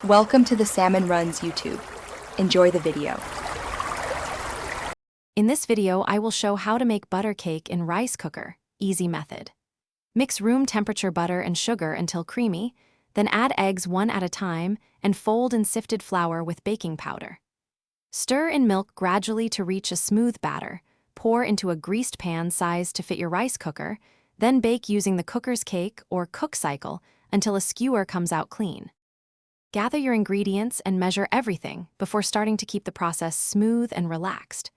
Welcome to the Salmon Runs YouTube. Enjoy the video. In this video, I will show how to make butter cake in rice cooker, easy method. Mix room temperature butter and sugar until creamy, then add eggs one at a time and fold in sifted flour with baking powder. Stir in milk gradually to reach a smooth batter, pour into a greased pan sized to fit your rice cooker, then bake using the cooker's cake or cook cycle until a skewer comes out clean. Gather your ingredients and measure everything before starting to keep the process smooth and relaxed.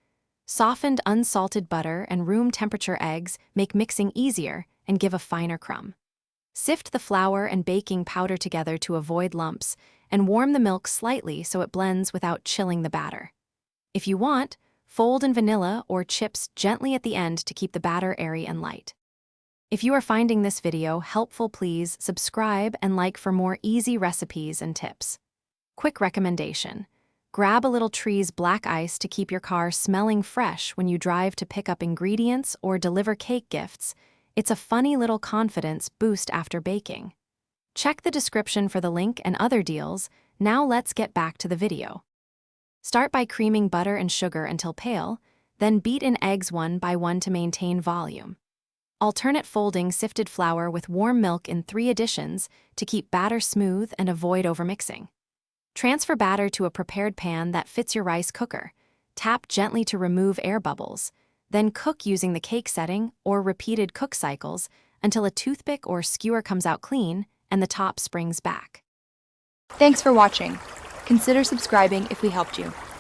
Softened unsalted butter and room temperature eggs make mixing easier and give a finer crumb. Sift the flour and baking powder together to avoid lumps and warm the milk slightly so it blends without chilling the batter. If you want, fold in vanilla or chips gently at the end to keep the batter airy and light. If you are finding this video helpful, please subscribe and like for more easy recipes and tips. Quick recommendation: grab a little Tree's black ice to keep your car smelling fresh when you drive to pick up ingredients or deliver cake gifts. It's a funny little confidence boost after baking. Check the description for the link and other deals. Now let's get back to the video. Start by creaming butter and sugar until pale, then beat in eggs one by one to maintain volume. Alternate folding sifted flour with warm milk in 3 additions to keep batter smooth and avoid overmixing. Transfer batter to a prepared pan that fits your rice cooker. Tap gently to remove air bubbles. Then cook using the cake setting or repeated cook cycles until a toothpick or skewer comes out clean and the top springs back. Thanks for watching. Consider subscribing if we helped you.